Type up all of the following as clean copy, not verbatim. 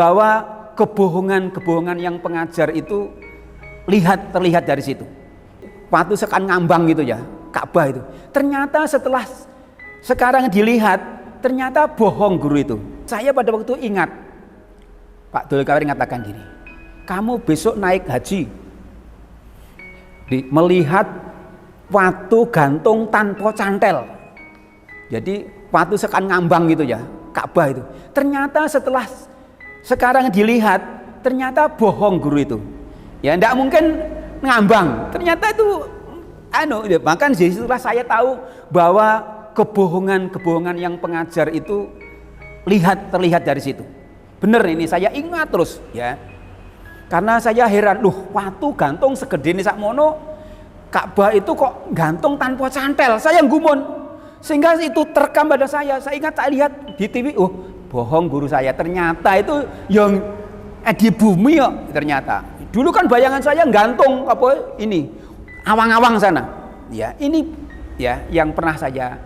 bahwa kebohongan-kebohongan yang pengajar itu terlihat dari situ. Waktu sekan ngambang gitu ya, Ka'bah itu. Ternyata setelah sekarang dilihat, ternyata bohong guru itu. Saya pada waktu ingat, Pak Dulkadir mengatakan gini, kamu besok naik haji, melihat watu gantung tanpa cantel. Jadi watu sekan ngambang gitu ya, Ka'bah itu. Ternyata setelah sekarang dilihat, ternyata bohong guru itu. Ya tidak mungkin ngambang. Ternyata itu bahkan disitulah saya tahu bahwa kebohongan-kebohongan yang pengajar itu terlihat dari situ. Benar, ini saya ingat terus ya. Karena saya heran, watu gantung segede ini sakmono, Ka'bah itu kok gantung tanpa cantel. Saya gumun. Sehingga itu terekam pada saya. Saya ingat, saya lihat di TV, bohong guru saya. Ternyata itu yang di bumi ya, ternyata. Dulu kan bayangan saya gantung awang-awang sana. Ya, ini ya yang pernah saya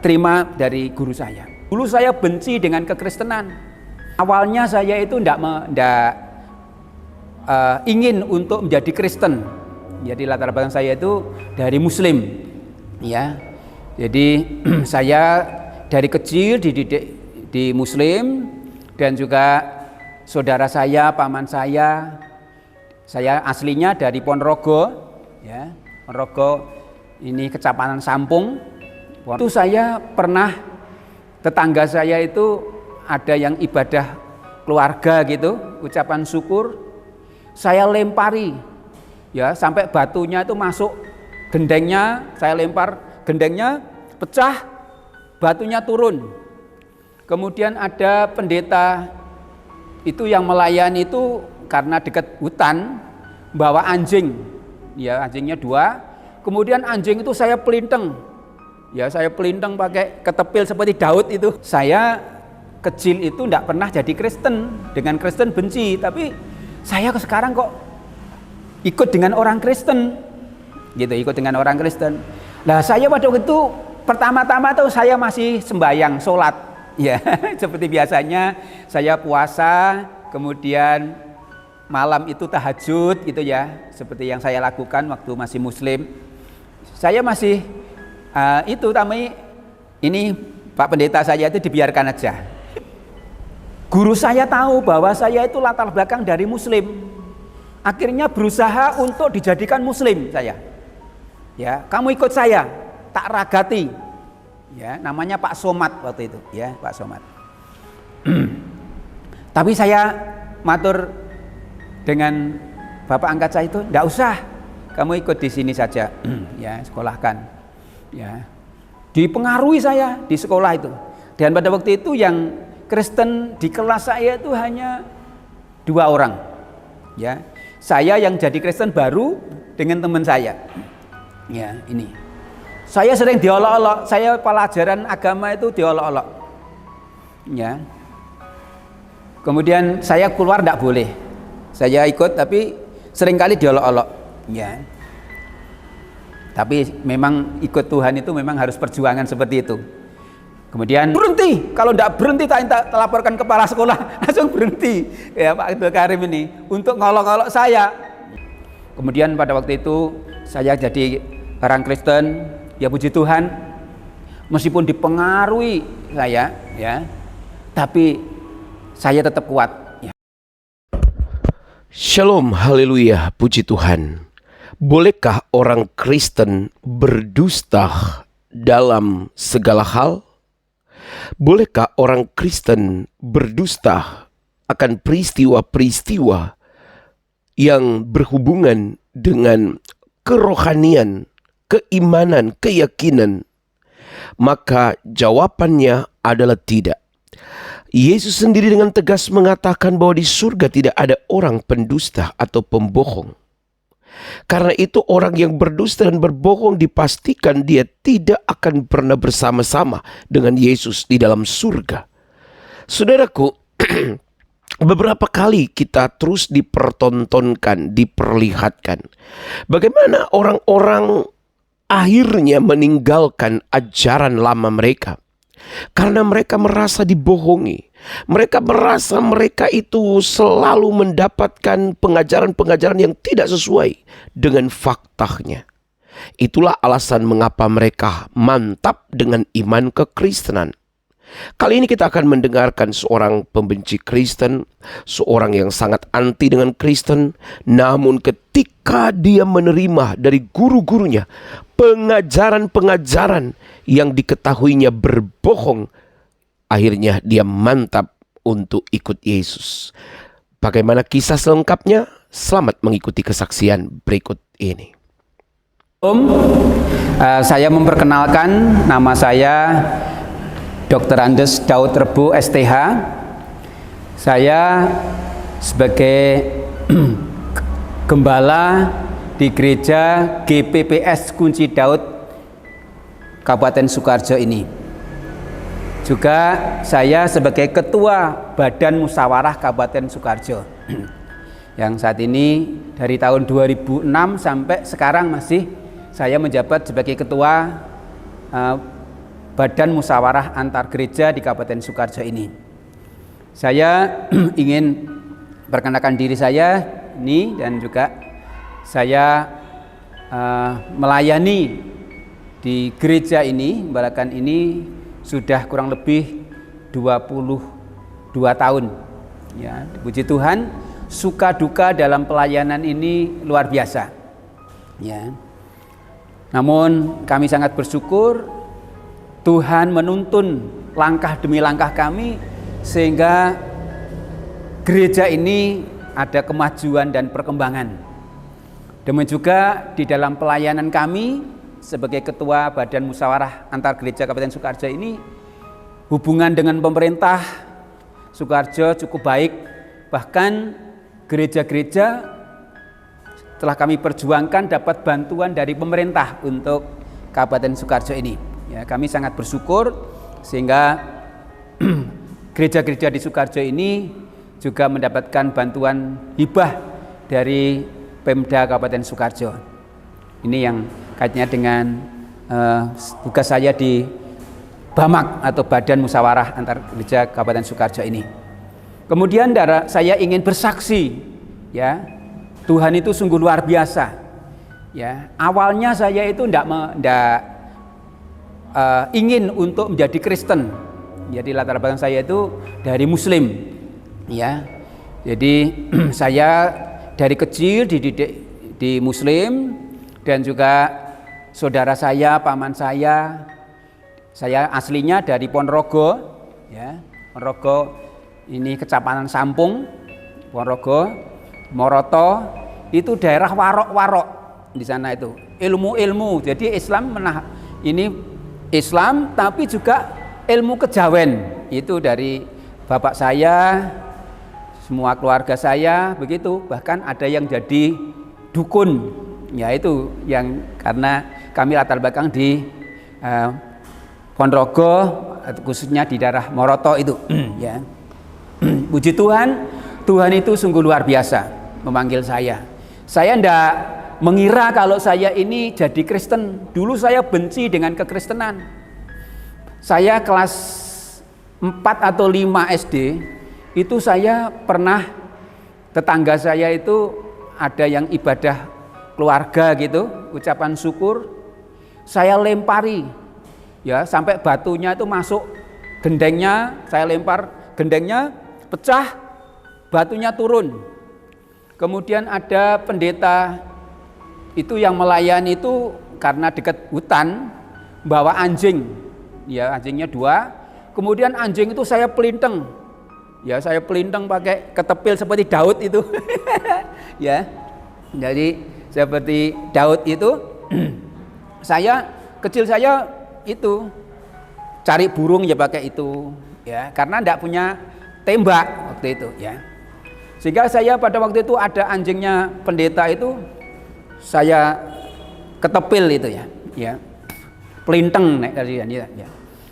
terima dari guru saya. Dulu saya benci dengan kekristenan. Awalnya saya itu tidak ingin untuk menjadi Kristen. Jadi latar belakang saya itu dari Muslim. Ya, jadi saya dari kecil dididik di Muslim, dan juga saudara saya, paman saya aslinya dari Ponorogo, ya, Ponorogo ini Kecamatan Sampung. Itu saya pernah, tetangga saya itu ada yang ibadah keluarga gitu, ucapan syukur, saya lempari, ya, sampai batunya itu masuk gendengnya, saya lempar gendengnya, pecah, batunya turun. Kemudian ada pendeta itu yang melayani itu karena dekat hutan, bawa anjing, ya, anjingnya 2. Kemudian anjing itu saya pelinteng, ya, saya pelinteng pakai ketepil seperti Daud itu. Saya kecil itu tidak pernah jadi Kristen, dengan Kristen benci, tapi saya sekarang kok ikut dengan orang Kristen, gitu, ikut dengan orang Kristen. Nah, saya pada waktu itu pertama-tama tuh saya masih sembahyang, sholat, ya, seperti biasanya saya puasa, kemudian malam itu tahajud gitu ya, seperti yang saya lakukan waktu masih Muslim. Saya masih ini Pak Pendeta saya itu dibiarkan aja. Guru saya tahu bahwa saya itu latar belakang dari Muslim. Akhirnya berusaha untuk dijadikan Muslim saya. Ya, kamu ikut saya, tak ragati. Ya, namanya Pak Somad waktu itu, ya, Pak Somad. Tapi saya matur dengan bapak angkat saya itu, enggak usah, kamu ikut di sini saja, ya, sekolahkan, ya. Dipengaruhi saya di sekolah itu. Dan pada waktu itu yang Kristen di kelas saya itu hanya 2 orang, ya. Saya yang jadi Kristen baru dengan teman saya, ya, ini. Saya sering diolok-olok, saya pelajaran agama itu diolok-olok, ya. Kemudian saya keluar tidak boleh. Saya ikut tapi seringkali diolok-olok, ya. Tapi memang ikut Tuhan itu memang harus perjuangan seperti itu. Kemudian berhenti, kalau tidak berhenti tak laporkan kepala sekolah, langsung berhenti, ya, Pak Abdul Karim ini untuk ngolok-ngolok saya. Kemudian pada waktu itu saya jadi orang Kristen, ya puji Tuhan, meskipun dipengaruhi saya, ya, tapi saya tetap kuat. Shalom, haleluya, puji Tuhan. Bolehkah orang Kristen berdusta dalam segala hal? Bolehkah orang Kristen berdusta akan peristiwa-peristiwa yang berhubungan dengan kerohanian, keimanan, keyakinan? Maka jawabannya adalah tidak. Yesus sendiri dengan tegas mengatakan bahwa di surga tidak ada orang pendusta atau pembohong. Karena itu orang yang berdusta dan berbohong dipastikan dia tidak akan pernah bersama-sama dengan Yesus di dalam surga. Saudaraku, beberapa kali kita terus dipertontonkan, diperlihatkan bagaimana orang-orang akhirnya meninggalkan ajaran lama mereka. Karena mereka merasa dibohongi. Mereka merasa mereka itu selalu mendapatkan pengajaran-pengajaran yang tidak sesuai dengan faktanya. Itulah alasan mengapa mereka mantap dengan iman kekristenan. Kali ini kita akan mendengarkan seorang pembenci Kristen, seorang yang sangat anti dengan Kristen, namun ketika dia menerima dari guru-gurunya pengajaran-pengajaran yang diketahuinya berbohong, akhirnya dia mantap untuk ikut Yesus. Bagaimana kisah selengkapnya? Selamat mengikuti kesaksian berikut ini. Saya memperkenalkan, nama saya Dr. Andes Daud Rebo STH. Saya sebagai gembala di gereja GPPS Kunci Daud Kabupaten Sukoharjo ini. Juga saya sebagai ketua Badan Musyawarah Kabupaten Sukoharjo yang saat ini dari tahun 2006 sampai sekarang masih saya menjabat sebagai ketua Badan Musyawarah Antar Gereja di Kabupaten Sukoharjo ini. Saya ingin perkenalkan diri saya ini, dan juga saya melayani di gereja ini, Barakan ini sudah kurang lebih 22 tahun. Ya, puji Tuhan, suka duka dalam pelayanan ini luar biasa. Ya. Namun kami sangat bersyukur Tuhan menuntun langkah demi langkah kami sehingga gereja ini ada kemajuan dan perkembangan. Demikian juga di dalam pelayanan kami sebagai ketua Badan Musyawarah Antar Gereja Kabupaten Sukoharjo ini, hubungan dengan pemerintah Sukoharjo cukup baik. Bahkan gereja-gereja telah kami perjuangkan dapat bantuan dari pemerintah untuk Kabupaten Sukoharjo ini. Ya, kami sangat bersyukur sehingga gereja-gereja di Sukoharjo ini juga mendapatkan bantuan hibah dari Pemda Kabupaten Sukoharjo. Ini yang kaitannya dengan tugas saya di BAMAK atau Badan Musyawarah Antar Gereja Kabupaten Sukoharjo ini. Kemudian saya ingin bersaksi, ya, Tuhan itu sungguh luar biasa. Ya, awalnya saya itu tidak ingin untuk menjadi Kristen. Jadi latar belakang saya itu dari Muslim, ya. Jadi saya dari kecil dididik di Muslim, dan juga saudara saya, paman saya aslinya dari Ponorogo, ya. Ponorogo ini Kecamatan Sampung, Ponorogo, Moroto, itu daerah warok-warok di sana itu. Ilmu-ilmu. Jadi Islam tapi juga ilmu kejawen itu dari bapak saya, semua keluarga saya begitu. Bahkan ada yang jadi dukun, ya itu yang karena kami latar belakang di Ponorogo, khususnya di daerah Moroto itu. Ya, puji Tuhan, Tuhan itu sungguh luar biasa memanggil saya. Saya tidak mengira kalau saya ini jadi Kristen. Dulu saya benci dengan kekristenan. Saya kelas 4 atau 5 SD itu saya pernah, tetangga saya itu ada yang ibadah keluarga gitu, ucapan syukur, saya lempari, ya, sampai batunya itu masuk gendengnya, saya lempar gendengnya, pecah, batunya turun. Kemudian ada pendeta itu yang melayani itu karena dekat hutan, bawa anjing, ya, anjingnya 2. Kemudian anjing itu saya pelinteng, ya, saya pelinteng pakai ketepil seperti Daud itu. Ya, jadi seperti Daud itu. Kecil saya itu cari burung ya pakai itu, ya, karena enggak punya tembak waktu itu, ya. Sehingga saya pada waktu itu ada anjingnya pendeta itu, saya ketepil itu, ya, pelinteng naik dari ya.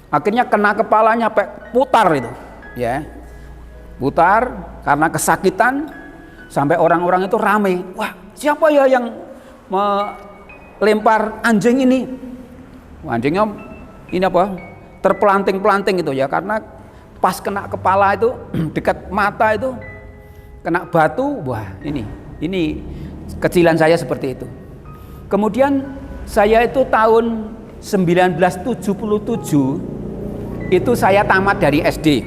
Akhirnya kena kepalanya, putar itu, ya, putar karena kesakitan, sampai orang-orang itu ramai. Wah, siapa ya yang melempar anjing ini? Anjingnya ini apa? terpelanting-pelanting itu ya, karena pas kena kepala itu dekat mata itu kena batu. Wah, ini kecilan saya seperti itu. Kemudian saya itu tahun 1977 itu saya tamat dari SD.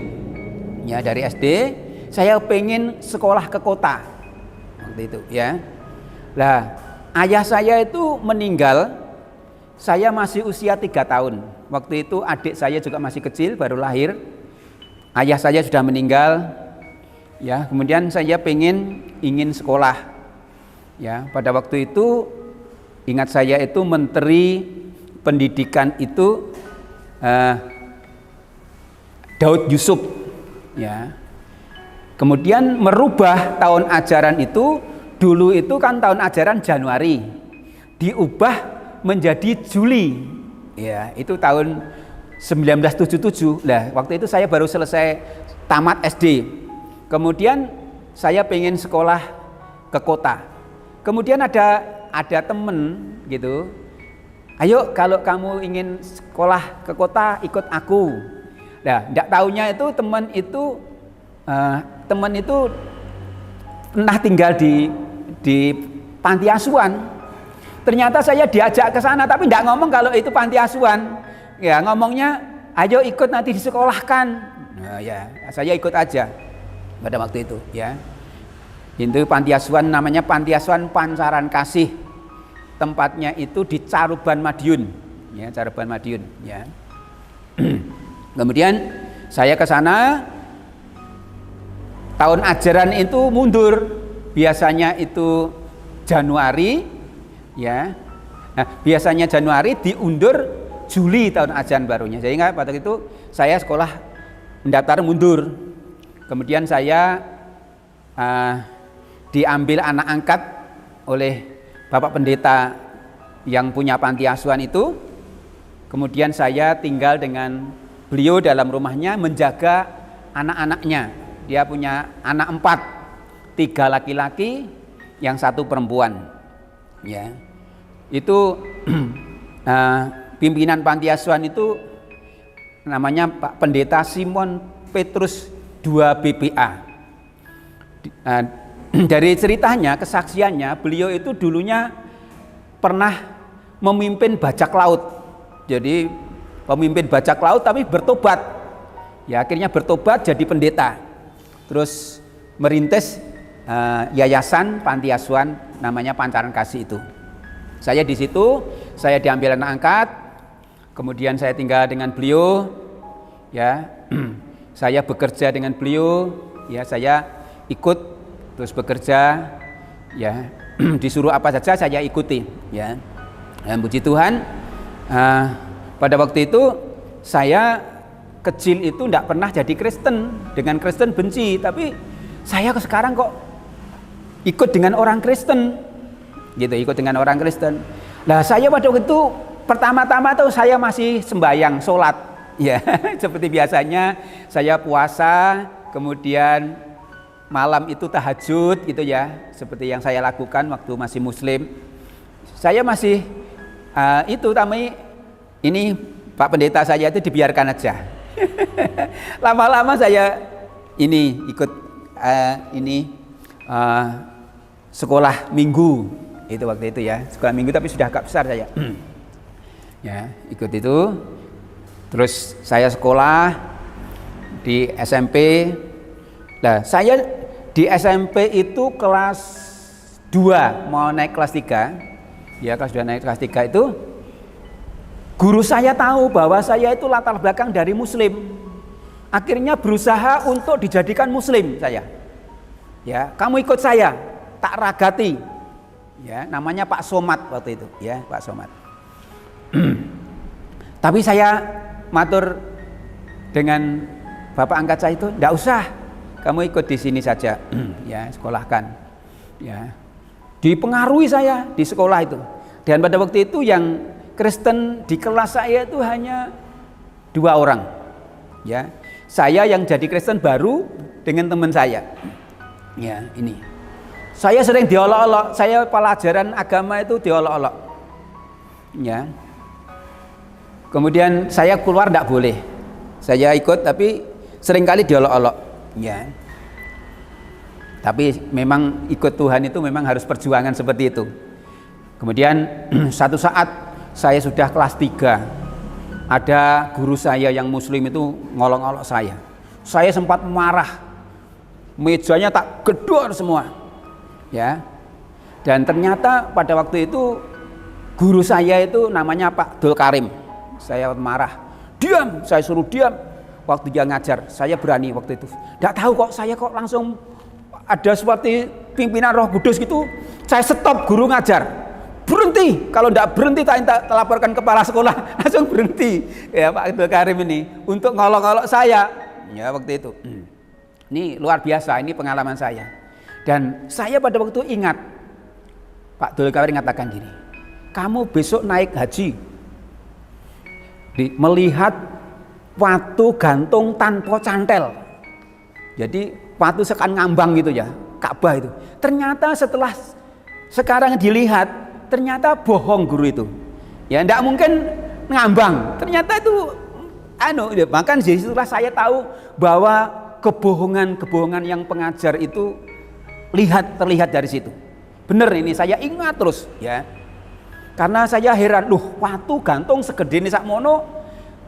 Ya, dari SD saya pengen sekolah ke kota waktu itu ya. Lah, ayah saya itu meninggal, saya masih usia 3 tahun. Waktu itu adik saya juga masih kecil, baru lahir. Ayah saya sudah meninggal. Ya, kemudian saya ingin sekolah. Ya, pada waktu itu ingat saya itu Menteri Pendidikan itu Daud Yusuf. Ya. Kemudian merubah tahun ajaran itu, dulu itu kan tahun ajaran Januari, diubah menjadi Juli. Ya, itu tahun 1977. Lah, waktu itu saya baru selesai tamat SD. Kemudian saya pengen sekolah ke kota. Kemudian ada temen gitu, ayo kalau kamu ingin sekolah ke kota ikut aku. Nah, tidak tahunya itu teman itu pernah tinggal di panti asuhan. Ternyata saya diajak ke sana, tapi tidak ngomong kalau itu panti asuhan. Ya, ngomongnya ayo ikut nanti disekolahkan. Nah, ya, saya ikut aja pada waktu itu ya. Itu panti asuhan, namanya Panti Asuhan Pancaran Kasih. Tempatnya itu di Caruban Madiun. Ya, Caruban Madiun ya. Kemudian saya ke sana, tahun ajaran itu mundur. Biasanya itu Januari ya. Nah, biasanya Januari diundur Juli tahun ajaran barunya. Sehingga pada itu saya sekolah mendaftar mundur. Kemudian saya diambil anak angkat oleh Bapak Pendeta yang punya panti asuhan itu. Kemudian saya tinggal dengan beliau dalam rumahnya menjaga anak-anaknya. Dia punya anak 4, 3 laki-laki, yang 1 perempuan. Ya, itu pimpinan panti asuhan itu namanya Pak Pendeta Simon Petrus 2 BPA. Dari ceritanya, kesaksiannya, beliau itu dulunya pernah memimpin bajak laut. Jadi pemimpin bajak laut tapi bertobat. Ya, akhirnya bertobat jadi pendeta. Terus merintis yayasan panti asuhan namanya Pancaran Kasih itu. Saya di situ, saya diambil anak angkat. Kemudian saya tinggal dengan beliau. Ya. Saya bekerja dengan beliau, ya, saya ikut terus bekerja, ya, disuruh apa saja saya ikuti, ya. Dan puji Tuhan, pada waktu itu saya kecil itu tidak pernah jadi Kristen, dengan Kristen benci, tapi saya sekarang kok ikut dengan orang Kristen, gitu, ikut dengan orang Kristen. Nah, saya pada waktu itu pertama-tama tuh saya masih sembahyang, sholat. Ya, seperti biasanya saya puasa, kemudian malam itu tahajud gitu ya, seperti yang saya lakukan waktu masih muslim. Saya masih ini Pak Pendeta saya itu dibiarkan aja. Lama-lama saya ikut sekolah minggu itu waktu itu ya, sekolah minggu tapi sudah agak besar saya. Ya, ikut itu. Terus saya sekolah di SMP. Nah, saya di SMP itu kelas 2 mau naik kelas 3. Ya, kelas 2 naik kelas 3 itu guru saya tahu bahwa saya itu latar belakang dari muslim. Akhirnya berusaha untuk dijadikan muslim saya. Ya, kamu ikut saya, tak ragati. Ya, namanya Pak Somad waktu itu, ya, Pak Somad. Tapi saya matur dengan bapak angkat saya itu, enggak usah, kamu ikut di sini saja, ya, sekolahkan, ya. Dipengaruhi saya di sekolah itu. Dan pada waktu itu yang Kristen di kelas saya itu hanya 2 orang, ya. Saya yang jadi Kristen baru dengan teman saya, ya, ini. Saya sering diolok-olok, saya pelajaran agama itu diolok-olok, ya. Kemudian saya keluar tidak boleh. Saya ikut tapi seringkali diolok-olok. Ya. Tapi memang ikut Tuhan itu memang harus perjuangan seperti itu. Kemudian satu saat saya sudah kelas 3. Ada guru saya yang muslim itu ngolok-ngolok saya. Saya sempat marah. Mejanya tak gedor semua. Ya. Dan ternyata pada waktu itu guru saya itu namanya Pak Dul Karim. Saya marah, diam, saya suruh diam. Waktu dia ngajar, saya berani waktu itu. Tidak tahu kok saya kok langsung ada seperti pimpinan Roh Kudus gitu. Saya stop guru ngajar, berhenti. Kalau tidak berhenti, tak laporkan kepala sekolah, langsung berhenti. Ya Pak Dul Karim ini untuk ngolok-ngolok saya. Ya waktu itu. Ini luar biasa, ini pengalaman saya. Dan saya pada waktu ingat, Pak Dul Karim mengatakan gini, kamu besok naik haji. Melihat watu gantung tanpa cantel. Jadi watu sekan ngambang gitu ya, Ka'bah itu. Ternyata setelah sekarang dilihat, ternyata bohong guru itu. Ya enggak mungkin ngambang. Ternyata itu bahkan setelah saya tahu bahwa kebohongan yang pengajar itu terlihat dari situ. Benar ini saya ingat terus ya. Karena saya heran, watu gantung segede ini sakmono,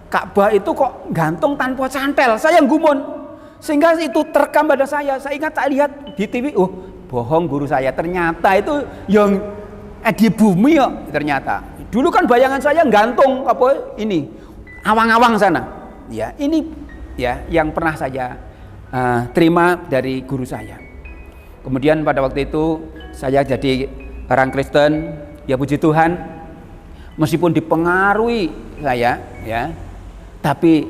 Ka'bah itu kok gantung tanpa cantel. Saya gumun, sehingga itu terekam pada saya. Saya ingat saya lihat di TV, bohong guru saya. Ternyata itu yang di bumi ya ternyata. Dulu kan bayangan saya gantung awang-awang sana. Ya ini ya yang pernah saya terima dari guru saya. Kemudian pada waktu itu saya jadi orang Kristen. Ya puji Tuhan, meskipun dipengaruhi saya, ya, tapi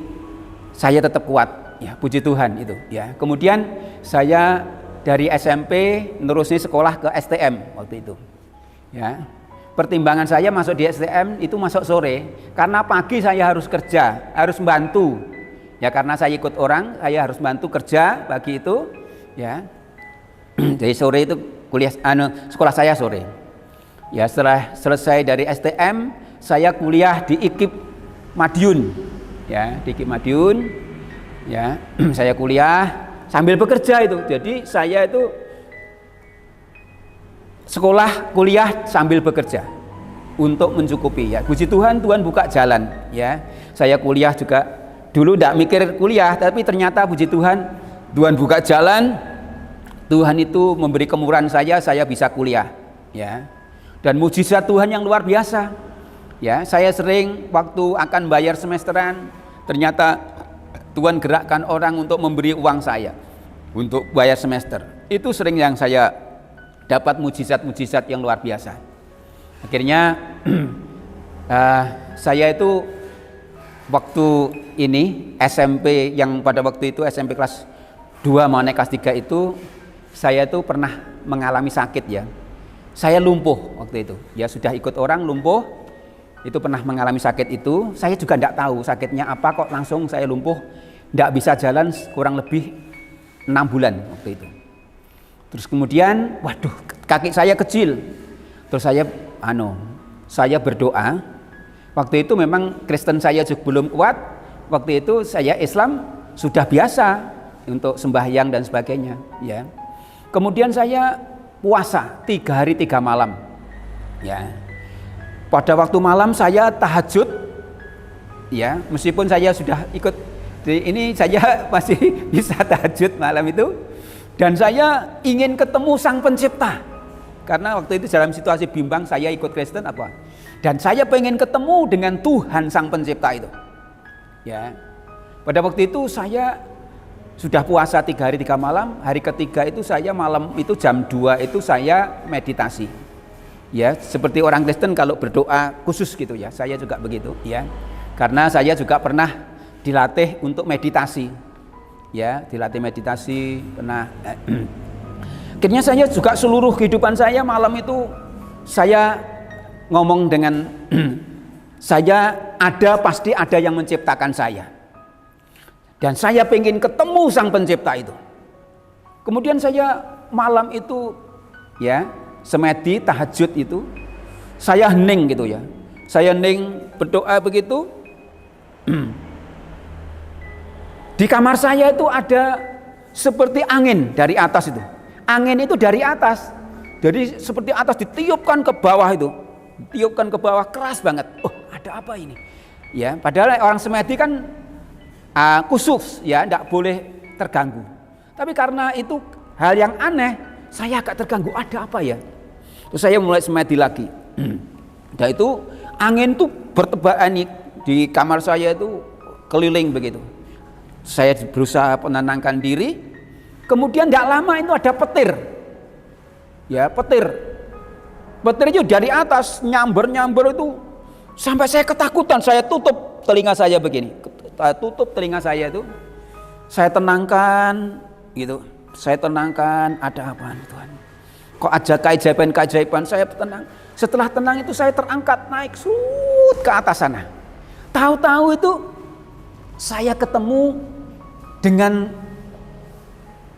saya tetap kuat. Ya puji Tuhan itu. Ya. Kemudian saya dari SMP nerusin sekolah ke STM waktu itu. Ya. Pertimbangan saya masuk di STM itu masuk sore, karena pagi saya harus kerja, harus membantu. Ya karena saya ikut orang, saya harus bantu kerja pagi itu. Ya. Jadi sore itu sekolah saya sore. Ya setelah selesai dari STM, saya kuliah di IKIP Madiun. Ya, di IKIP Madiun. Ya, saya kuliah sambil bekerja itu. Jadi saya itu sekolah, kuliah sambil bekerja untuk mencukupi ya. Puji Tuhan, Tuhan buka jalan ya. Saya kuliah juga dulu tidak mikir kuliah, tapi ternyata puji Tuhan, Tuhan buka jalan. Tuhan itu memberi kemurahan saya bisa kuliah ya. Dan mujizat Tuhan yang luar biasa. Ya, saya sering waktu akan bayar semesteran, ternyata Tuhan gerakkan orang untuk memberi uang saya untuk bayar semester. Itu sering yang saya dapat mujizat-mujizat yang luar biasa. Akhirnya saya itu waktu ini SMP yang pada waktu itu SMP kelas 2 mau naik kelas 3 itu saya itu pernah mengalami sakit ya. Saya lumpuh waktu itu, ya sudah ikut orang lumpuh, itu pernah mengalami sakit itu. Saya juga tidak tahu sakitnya apa kok langsung saya lumpuh, tidak bisa jalan kurang lebih 6 bulan waktu itu. Terus kemudian, waduh kaki saya kecil, terus saya berdoa. Waktu itu memang Kristen saya juga belum kuat, waktu itu saya Islam sudah biasa untuk sembahyang dan sebagainya. Ya. Kemudian saya puasa 3 hari 3 malam ya. Pada waktu malam saya tahajud ya, meskipun saya sudah ikut ini saya masih bisa tahajud malam itu. Dan saya ingin ketemu Sang Pencipta, karena waktu itu dalam situasi bimbang saya ikut Kristen dan saya pengen ketemu dengan Tuhan Sang Pencipta itu ya. Pada waktu itu saya sudah puasa 3 hari 3 malam. Hari ketiga itu saya malam itu jam 2 itu saya meditasi. Ya, seperti orang Kristen kalau berdoa khusus gitu ya. Saya juga begitu ya. Karena saya juga pernah dilatih untuk meditasi. Ya, dilatih meditasi pernah. Akhirnya saya juga seluruh kehidupan saya malam itu saya ngomong dengan pasti ada yang menciptakan saya. Dan saya pengen ketemu Sang Pencipta itu. Kemudian saya malam itu ya semedi tahajud itu saya hening gitu ya. Saya hening berdoa begitu. Di kamar saya itu ada seperti angin dari atas itu. Angin itu dari atas. Jadi seperti atas ditiupkan ke bawah itu. Ditiupkan ke bawah keras banget. Oh, ada apa ini? Ya, padahal orang semedi kan khusus ya, tidak boleh terganggu. Tapi karena itu hal yang aneh, saya agak terganggu. Ada apa ya? Terus saya mulai semedi lagi. Dan itu angin tuh bertebaran di kamar saya itu keliling begitu. Saya berusaha menenangkan diri. Kemudian tidak lama itu ada petir. Ya, petir. Petir itu dari atas nyamber itu sampai saya ketakutan. Saya tutup telinga saya begini. Tutup telinga saya itu. Saya tenangkan gitu. Saya tenangkan, ada apa Tuhan? Kok ada keajaiban, saya tenang. Setelah tenang itu saya terangkat naik ke atas sana. Tahu-tahu itu saya ketemu dengan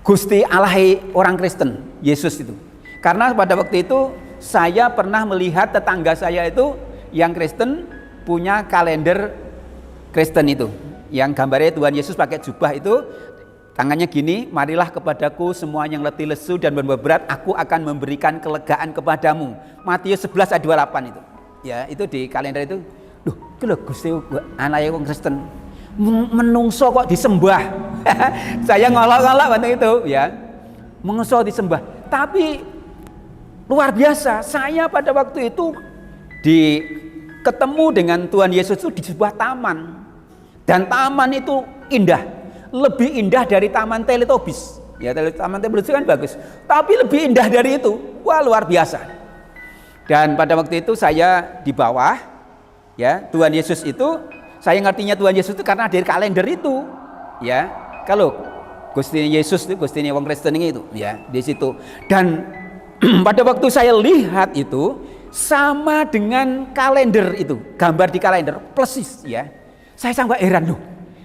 Gusti Allah orang Kristen, Yesus itu. Karena pada waktu itu saya pernah melihat tetangga saya itu yang Kristen punya kalender Kristen itu. Yang gambarnya Tuhan Yesus pakai jubah itu, tangannya gini, marilah kepadaku semua yang letih lesu dan beban, aku akan memberikan kelegaan kepadamu. Matius 11 ayat 28 itu. Ya, itu di kalender itu. Duh, itu loh Gusti anaknya wong Kristen. Menungso kok disembah. Saya ngolok-ngolok waktu itu ya. Menungso disembah. Tapi luar biasa, saya pada waktu itu ketemu dengan Tuhan Yesus itu di sebuah taman. Dan taman itu indah. Lebih indah dari Taman Teletubbies. Ya, Taman Teletubbies kan bagus. Tapi lebih indah dari itu. Wah, luar biasa. Dan pada waktu itu saya di bawah, ya, Tuhan Yesus itu, saya ngertinya Tuhan Yesus itu karena dari kalender itu, ya. Kalau Gusti Yesus itu, Gusti wong Kristen itu, ya, di situ. Dan pada waktu saya lihat itu sama dengan kalender itu, gambar di kalender persis, ya. Saya sampai heran loh.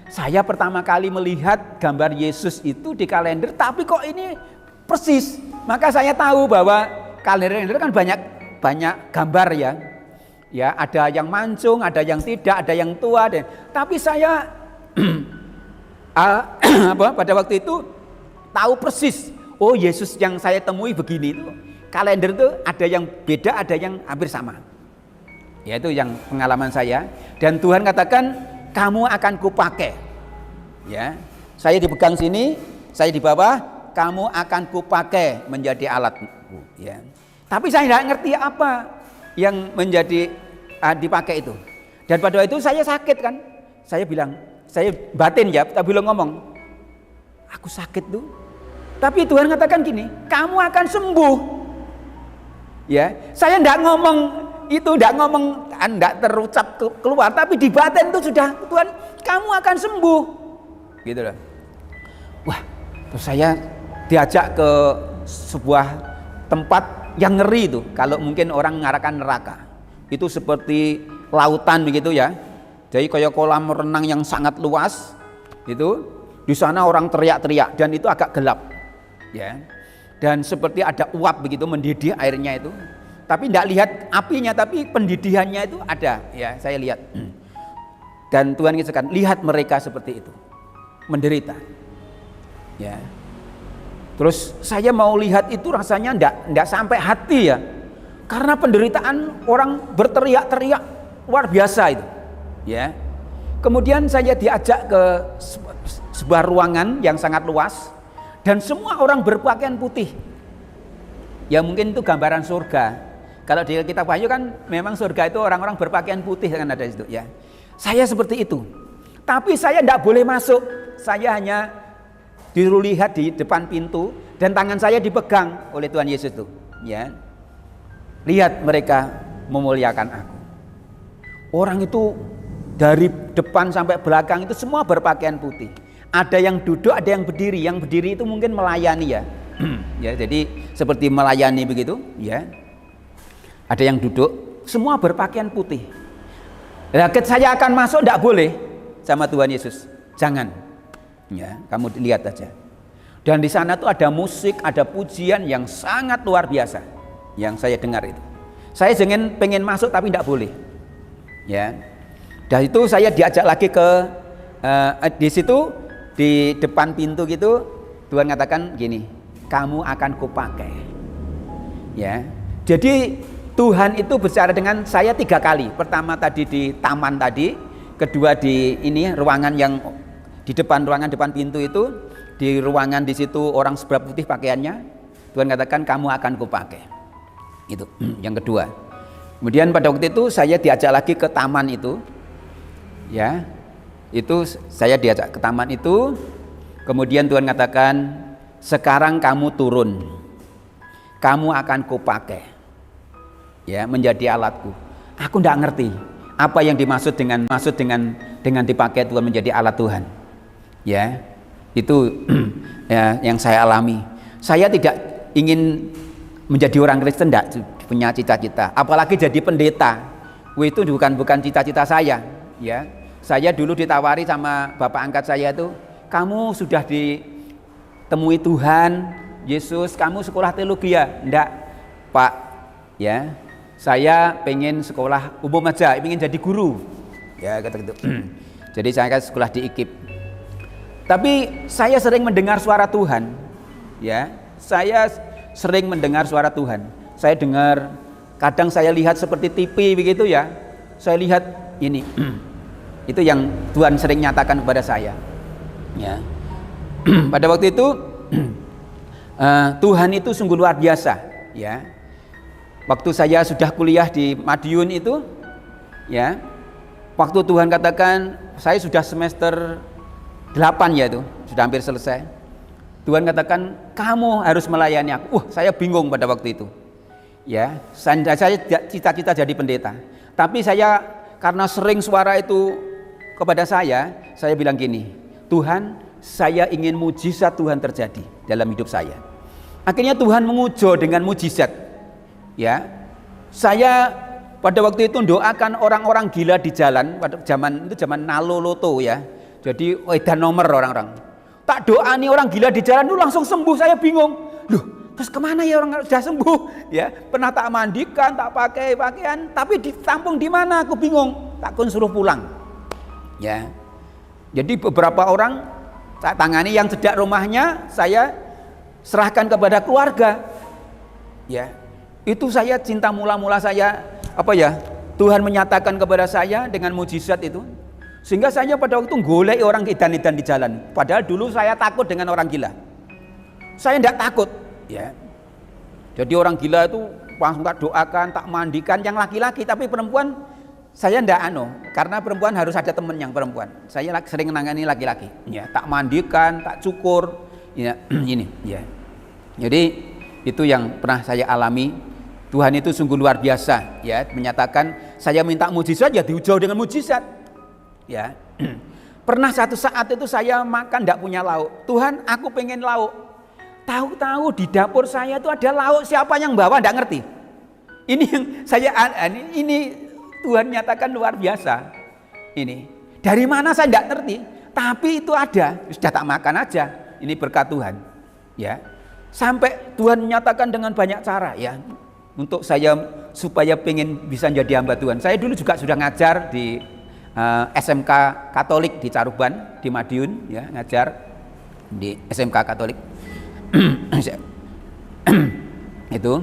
Saya pertama kali melihat gambar Yesus itu di kalender, tapi kok ini persis. Maka saya tahu bahwa kalender kan banyak gambar ya. Ya, ada yang mancung, ada yang tidak, ada yang tua. Tapi saya pada waktu itu tahu persis. Oh, Yesus yang saya temui begini itu. Kalender itu ada yang beda, ada yang hampir sama. Ya, itu yang pengalaman saya. Dan Tuhan katakan, kamu akan kupakai. Ya, saya dipegang sini, saya di bawah, kamu akan kupakai menjadi alatku. Ya. Tapi saya tidak ngerti apa yang menjadi dipakai itu. Dan pada waktu itu saya sakit kan. Saya bilang, saya batin ya, tapi belum ngomong. Aku sakit tuh. Tapi Tuhan katakan gini, kamu akan sembuh. Ya, saya tidak ngomong itu, tidak terucap keluar, tapi di batin itu sudah, Tuhan, kamu akan sembuh. Gitu loh. Wah, terus saya diajak ke sebuah tempat yang ngeri itu. Kalau mungkin orang mengarahkan neraka. Itu seperti lautan begitu ya. Jadi kayak kolam renang yang sangat luas. Itu di sana orang teriak-teriak dan itu agak gelap. Ya. Dan seperti ada uap begitu mendidih airnya itu. Tapi tidak lihat apinya, tapi pendidihannya itu ada. Ya, saya lihat. Dan Tuhan katakan, lihat mereka seperti itu, menderita. Ya. Terus saya mau lihat itu rasanya tidak sampai hati ya. Karena penderitaan orang berteriak-teriak luar biasa itu. Ya. Kemudian saya diajak ke sebuah ruangan yang sangat luas dan semua orang berpakaian putih. Ya mungkin itu gambaran surga. Kalau di kitab Wahyu kan memang surga itu orang-orang berpakaian putih kan ada di situ ya. Saya seperti itu. Tapi saya tidak boleh masuk. Saya hanya disuruh lihat di depan pintu dan tangan saya dipegang oleh Tuhan Yesus itu, ya. Lihat mereka memuliakan aku. Orang itu dari depan sampai belakang itu semua berpakaian putih. Ada yang duduk, ada yang berdiri. Yang berdiri itu mungkin melayani ya. Ya, jadi seperti melayani begitu, ya. Ada yang duduk, semua berpakaian putih. Saya akan masuk, tidak boleh sama Tuhan Yesus. Jangan. Ya, kamu lihat aja. Dan di sana tuh ada musik, ada pujian yang sangat luar biasa yang saya dengar itu. Saya pengen masuk tapi tidak boleh. Ya. Dan itu saya diajak lagi ke di situ di depan pintu gitu, Tuhan katakan gini, kamu akan kupakai. Ya, jadi Tuhan itu bicara dengan saya 3 kali. Pertama tadi di taman tadi, kedua di ini ruangan yang di depan ruangan depan pintu itu, di ruangan di situ orang sebelah putih pakaiannya, Tuhan katakan kamu akan kupakai. Itu yang kedua. Kemudian pada waktu itu saya diajak lagi ke taman itu, ya, itu saya diajak ke taman itu. Kemudian Tuhan katakan sekarang kamu turun, kamu akan kupakai, ya, menjadi alatku. Aku tidak ngerti apa yang dimaksud dengan dipakai Tuhan menjadi alat Tuhan. Ya, itu ya, yang saya alami. Saya tidak ingin menjadi orang Kristen, tidak punya cita-cita. Apalagi jadi pendeta. Itu bukan cita-cita saya. Ya, saya dulu ditawari sama bapak angkat saya itu, kamu sudah ditemui Tuhan Yesus, kamu sekolah teologi ya? Enggak, Pak. Ya, saya pengen sekolah umum aja, pengen jadi guru. Ya, kata gitu. Jadi saya sekolah di IKIP. Tapi saya sering mendengar suara Tuhan. Ya, saya sering mendengar suara Tuhan. Saya dengar, kadang saya lihat seperti TV begitu ya. Saya lihat ini. Itu yang Tuhan sering nyatakan kepada saya. Ya. Pada waktu itu Tuhan itu sungguh luar biasa, ya. Waktu saya sudah kuliah di Madiun itu, ya. Waktu Tuhan katakan saya sudah semester 8 ya itu, sudah hampir selesai. Tuhan katakan kamu harus melayani aku. Saya bingung pada waktu itu. Ya, saya cita-cita jadi pendeta. Tapi saya karena sering suara itu kepada saya bilang gini, Tuhan, saya ingin mujizat Tuhan terjadi dalam hidup saya. Akhirnya Tuhan menguji dengan mujizat. Ya, saya pada waktu itu doakan orang-orang gila di jalan. Pada zaman nalo loto ya. Jadi edan nomor orang-orang. Tak doani orang gila di jalan itu langsung sembuh. Saya bingung. Loh, terus kemana ya orang sudah sembuh? Ya, pernah tak mandikan, tak pakai pakaian, tapi ditampung di mana? Aku bingung. Takkan suruh pulang. Ya. Jadi beberapa orang saya tangani, yang sejak rumahnya saya serahkan kepada keluarga. Ya. Itu saya cinta mula-mula saya Tuhan menyatakan kepada saya dengan mujizat itu. Sehingga saya pada waktu golek orang edan-edan di jalan. Padahal dulu saya takut dengan orang gila. Saya tidak takut, ya. Jadi orang gila itu langsung tak doakan, tak mandikan yang laki-laki, tapi perempuan saya tidak karena perempuan harus ada teman yang perempuan. Saya sering menangani laki-laki, ya, tak mandikan, tak cukur, ya, ini, ya. Jadi itu yang pernah saya alami. Tuhan itu sungguh luar biasa, ya, menyatakan saya minta mujizat ya diuji dengan mujizat. Ya, pernah satu saat itu saya makan tidak punya lauk. Tuhan, aku pengen lauk. Tahu-tahu di dapur saya itu ada lauk, siapa yang bawa tidak ngerti. Ini yang saya ini Tuhan nyatakan luar biasa. Ini dari mana saya tidak ngerti, tapi itu ada, sudah tak makan aja. Ini berkat Tuhan. Ya, sampai Tuhan menyatakan dengan banyak cara, ya, untuk saya supaya pengen bisa jadi hamba Tuhan. Saya dulu juga sudah ngajar di SMK Katolik di Caruban, di Madiun, ya, ngajar di SMK Katolik. Itu.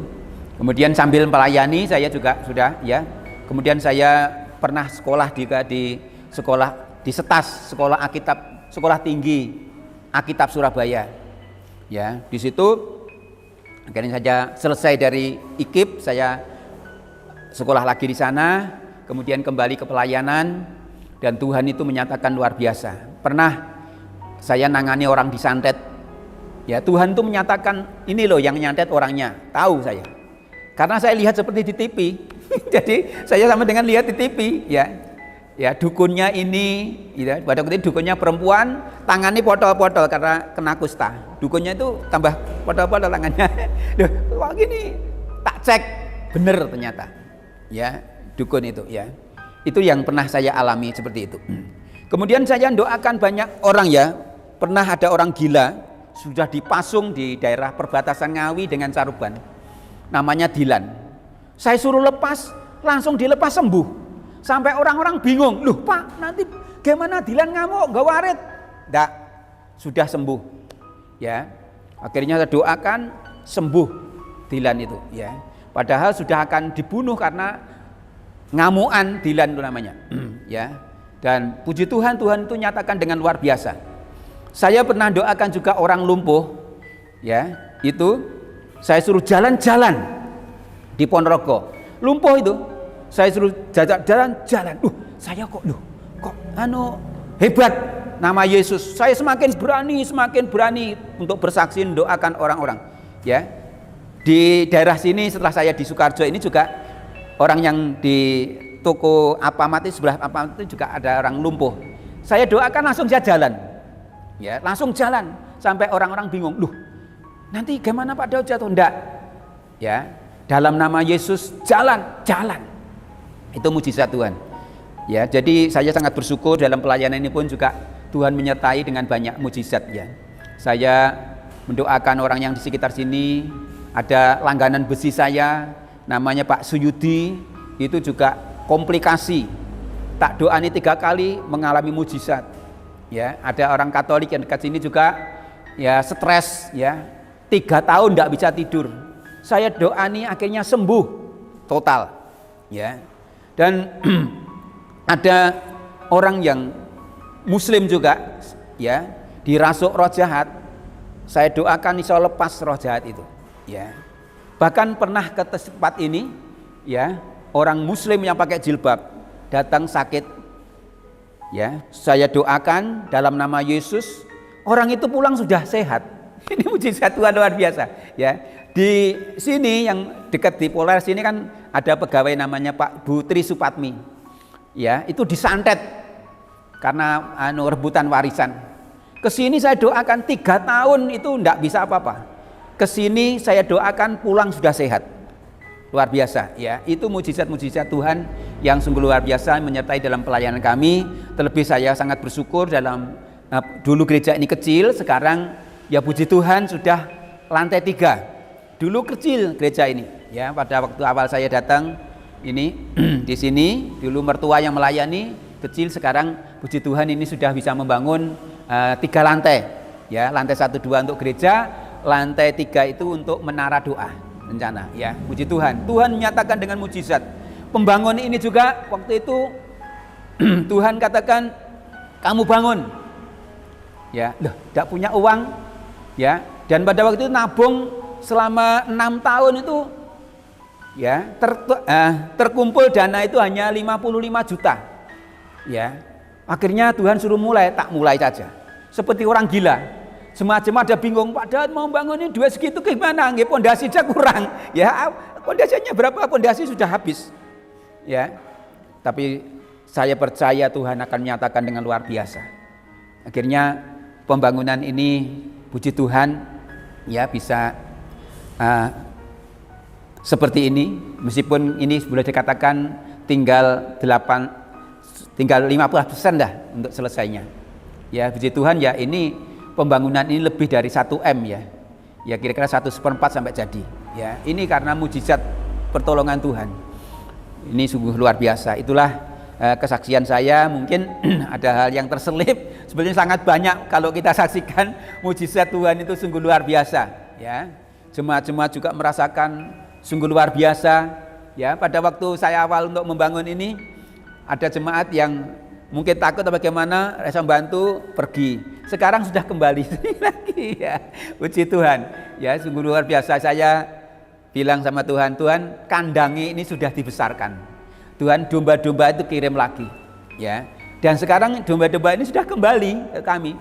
Kemudian sambil melayani saya juga sudah, ya. Kemudian saya pernah sekolah di sekolah di SETAS, sekolah Alkitab, sekolah tinggi Alkitab Surabaya. Ya, di situ akhirnya saya selesai dari IKIP, saya sekolah lagi di sana, kemudian kembali ke pelayanan. Dan Tuhan itu menyatakan luar biasa. Pernah saya nangani orang disantet. Ya, Tuhan itu menyatakan ini loh yang nyantet orangnya. Tahu saya. Karena saya lihat seperti di TV. Jadi saya sama dengan lihat di TV, ya. Ya, dukunnya ini, ya, pada waktu itu dukunnya perempuan, tangannya potol-potol karena kena kusta. Dukunnya itu tambah potol-potol tangannya. Loh, kok gini? Tak cek, bener ternyata. Ya, dukun itu, ya. Itu yang pernah saya alami seperti itu. Kemudian saya doakan banyak orang, ya. Pernah ada orang gila sudah dipasung di daerah perbatasan Ngawi dengan Caruban. Namanya Dilan. Saya suruh lepas, langsung dilepas sembuh. Sampai orang-orang bingung, loh Pak, nanti gimana Dilan ngamuk, nggak warit? Nggak, sudah sembuh. Ya, akhirnya saya doakan sembuh Dilan itu. Ya, padahal sudah akan dibunuh karena ngamuan Dilan itu namanya. Ya, dan puji Tuhan, Tuhan itu nyatakan dengan luar biasa. Saya pernah doakan juga orang lumpuh. Ya, itu saya suruh jalan-jalan di Ponorogo, lumpuh itu. Saya suruh jalan, saya kok hebat, nama Yesus. Saya semakin berani untuk bersaksi doakan orang-orang. Ya, di daerah sini setelah saya di Sukarjo ini juga orang yang di toko Alfamart sebelah Alfamart itu juga ada orang lumpuh. Saya doakan langsung saya jalan, ya langsung jalan sampai orang-orang bingung, loh nanti gimana Pak Daud jatuh? Enggak, ya dalam nama Yesus jalan. Itu mujizat Tuhan. Ya, jadi saya sangat bersyukur dalam pelayanan ini pun juga Tuhan menyertai dengan banyak mujizat ya. Saya mendoakan orang yang di sekitar sini, ada langganan besi saya namanya Pak Suyudi, itu juga komplikasi. Tak doani 3 kali mengalami mujizat. Ya, ada orang Katolik yang dekat sini juga ya stres ya. 3 tahun enggak bisa tidur. Saya doani akhirnya sembuh total. Ya. Dan ada orang yang Muslim juga ya dirasuk roh jahat, saya doakan insya Allah lepas roh jahat itu ya. Bahkan pernah ke tempat ini ya, orang Muslim yang pakai jilbab datang sakit ya, saya doakan dalam nama Yesus, orang itu pulang sudah sehat. Ini mujizat Tuhan luar biasa ya. Di sini yang dekat di Polres ini kan ada pegawai namanya Pak Bu Tri Supatmi. Ya, itu disantet karena rebutan warisan. Kesini saya doakan 3 tahun itu enggak bisa apa-apa. Kesini saya doakan pulang sudah sehat. Luar biasa ya. Itu mujizat-mujizat Tuhan yang sungguh luar biasa menyertai dalam pelayanan kami. Terlebih saya sangat bersyukur dalam dulu gereja ini kecil, sekarang ya puji Tuhan sudah lantai 3. Dulu kecil gereja ini, ya pada waktu awal saya datang ini di sini dulu mertua yang melayani kecil, sekarang puji Tuhan ini sudah bisa membangun 3 lantai, ya lantai 1, 2 untuk gereja, lantai 3 itu untuk menara doa rencana, ya puji Tuhan. Tuhan menyatakan dengan mujizat. Pembangun ini juga waktu itu Tuhan katakan kamu bangun, ya loh, tidak punya uang, ya dan pada waktu itu nabung selama 6 tahun itu ya terkumpul dana itu hanya 55 juta ya. Akhirnya Tuhan suruh mulai saja seperti orang gila. Jemaat-jemaat ada bingung, Pak Daud mau bangun ini duit segitu gimana? Nggih pondasi aja kurang ya, pondasinya berapa? Pondasi sudah habis ya. Tapi saya percaya Tuhan akan menyatakan dengan luar biasa. Akhirnya pembangunan ini puji Tuhan ya bisa seperti ini, meskipun ini boleh dikatakan tinggal 50% dah untuk selesainya. Ya puji Tuhan ya, ini pembangunan ini lebih dari 1 M ya. Ya kira-kira 1/4 sampai jadi. Ya, ini karena mujizat pertolongan Tuhan. Ini sungguh luar biasa. Itulah kesaksian saya. Mungkin ada hal yang terselip, sebenarnya sangat banyak kalau kita saksikan mujizat Tuhan itu sungguh luar biasa ya. Jemaat-jemaat juga merasakan sungguh luar biasa ya. Pada waktu saya awal untuk membangun ini, ada jemaat yang mungkin takut atau bagaimana, saya bantu pergi. Sekarang sudah kembali lagi ya. Puji Tuhan ya, sungguh luar biasa. Saya bilang sama Tuhan, Tuhan kandangi ini sudah dibesarkan, Tuhan domba-domba itu kirim lagi ya. Dan sekarang domba-domba ini sudah kembali ke kami,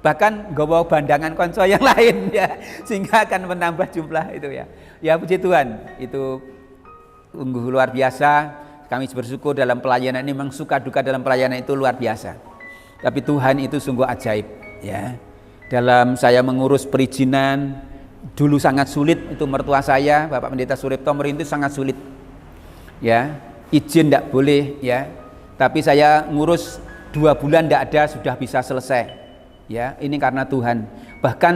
bahkan bawa bandangan konco yang lain ya, sehingga akan menambah jumlah itu ya. Ya puji Tuhan, itu sungguh luar biasa. Kami bersyukur dalam pelayanan ini, memang suka duka dalam pelayanan itu luar biasa. Tapi Tuhan itu sungguh ajaib ya. Dalam saya mengurus perizinan dulu sangat sulit, itu mertua saya Bapak Pendeta Suripto merintis sangat sulit ya, izin tidak boleh ya. Tapi saya ngurus 2 bulan tidak ada, sudah bisa selesai. Ya, ini karena Tuhan. Bahkan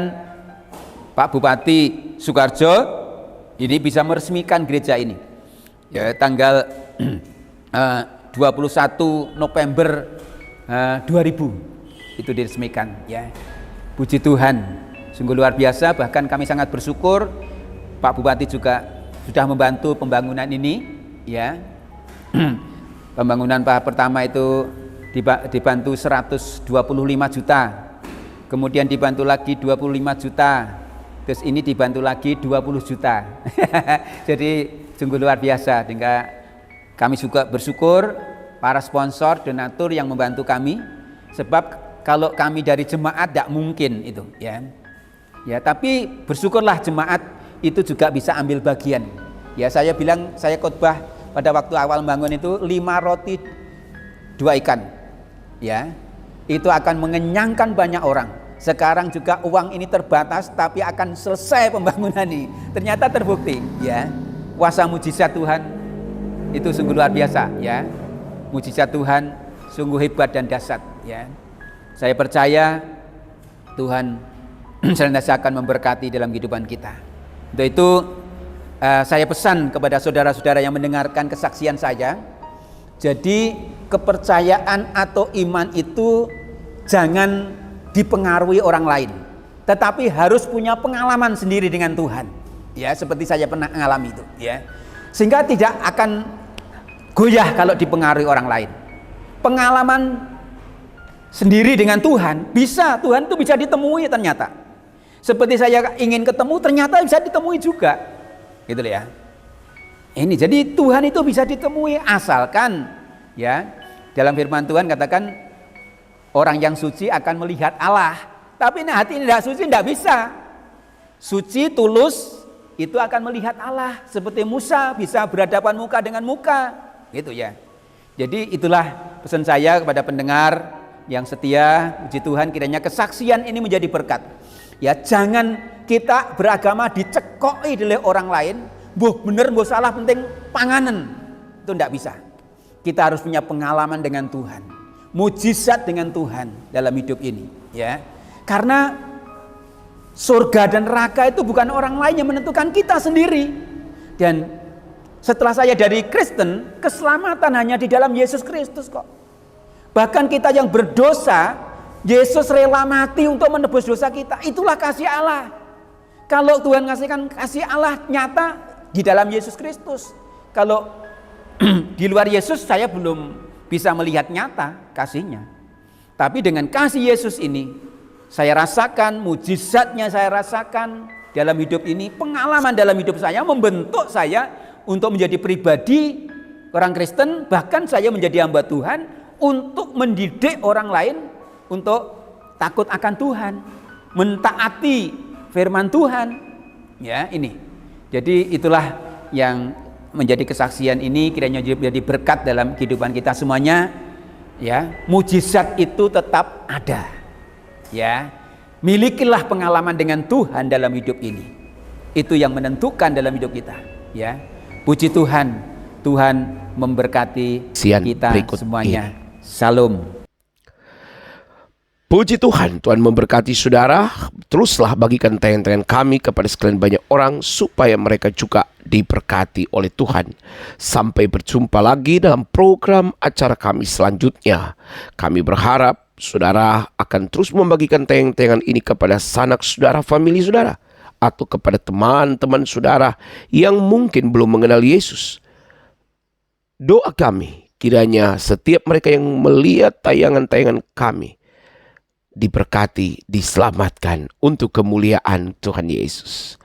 Pak Bupati Sukarjo ini bisa meresmikan gereja ini. Ya, tanggal 2 21 November 2000 itu diresmikan, ya. Puji Tuhan, sungguh luar biasa. Bahkan kami sangat bersyukur Pak Bupati juga sudah membantu pembangunan ini, ya. Pembangunan tahap pertama itu dibantu 125 juta, kemudian dibantu lagi 25 juta, terus ini dibantu lagi 20 juta. Jadi sungguh luar biasa. Sehingga kami juga bersyukur para sponsor, donatur yang membantu kami, sebab kalau kami dari jemaat tidak mungkin itu, ya. Ya, tapi bersyukurlah jemaat itu juga bisa ambil bagian. Ya, saya bilang, saya khotbah pada waktu awal bangun itu 5 roti 2 ikan. Ya. Itu akan mengenyangkan banyak orang. Sekarang juga uang ini terbatas, tapi akan selesai pembangunan ini. Ternyata terbukti, ya. Kuasa mujizat Tuhan itu sungguh luar biasa, ya. Mujizat Tuhan sungguh hebat dan dahsyat, ya. Saya percaya Tuhan senantiasa akan memberkati dalam kehidupan kita. Untuk itu saya pesan kepada saudara-saudara yang mendengarkan kesaksian saya, jadi kepercayaan atau iman itu jangan dipengaruhi orang lain, tetapi harus punya pengalaman sendiri dengan Tuhan, ya, seperti saya pernah mengalami itu, ya, sehingga tidak akan goyah kalau dipengaruhi orang lain. Pengalaman sendiri dengan Tuhan Tuhan itu bisa ditemui ternyata. Seperti saya ingin ketemu, ternyata bisa ditemui juga, gitu ya. Ini jadi Tuhan itu bisa ditemui asalkan, ya, dalam firman Tuhan katakan orang yang suci akan melihat Allah. Tapi hati ini tidak suci tidak bisa. Suci tulus itu akan melihat Allah, seperti Musa bisa berhadapan muka dengan muka, gitu ya. Jadi itulah pesan saya kepada pendengar yang setia. Puji Tuhan, kiranya kesaksian ini menjadi berkat. Ya, jangan kita beragama dicekoi oleh orang lain, boh bener boh salah penting panganan. Itu tidak bisa. Kita harus punya pengalaman dengan Tuhan, mujizat dengan Tuhan dalam hidup ini, ya. Karena surga dan neraka itu bukan orang lain yang menentukan, kita sendiri. Dan setelah saya dari Kristen, keselamatan hanya di dalam Yesus Kristus kok. Bahkan kita yang berdosa, Yesus rela mati untuk menebus dosa kita. Itulah kasih Allah. Kalau Tuhan ngasihkan kasih Allah nyata di dalam Yesus Kristus. Kalau di luar Yesus saya belum bisa melihat nyata kasihnya. Tapi dengan kasih Yesus ini, saya rasakan mujizatnya, saya rasakan dalam hidup ini, pengalaman dalam hidup saya membentuk saya untuk menjadi pribadi orang Kristen. Bahkan saya menjadi hamba Tuhan untuk mendidik orang lain untuk takut akan Tuhan, mentaati firman Tuhan, ya, ini. Jadi itulah yang menjadi kesaksian ini, kiranya menjadi berkat dalam kehidupan kita semuanya, ya. Mujizat itu tetap ada, ya. Milikilah pengalaman dengan Tuhan dalam hidup ini. Itu yang menentukan dalam hidup kita, ya. Puji Tuhan, Tuhan memberkati kita semuanya. Salam. Puji Tuhan, Tuhan memberkati saudara. Teruslah bagikan tayangan-tayangan kami kepada sekalian banyak orang supaya mereka juga diberkati oleh Tuhan. Sampai berjumpa lagi dalam program acara kami selanjutnya. Kami berharap saudara akan terus membagikan tayangan-tayangan ini kepada sanak saudara, famili saudara, atau kepada teman-teman saudara yang mungkin belum mengenal Yesus. Doa kami, kiranya setiap mereka yang melihat tayangan-tayangan kami diberkati, diselamatkan untuk kemuliaan Tuhan Yesus.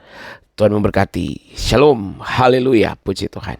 Tuhan memberkati. Shalom, haleluya, puji Tuhan.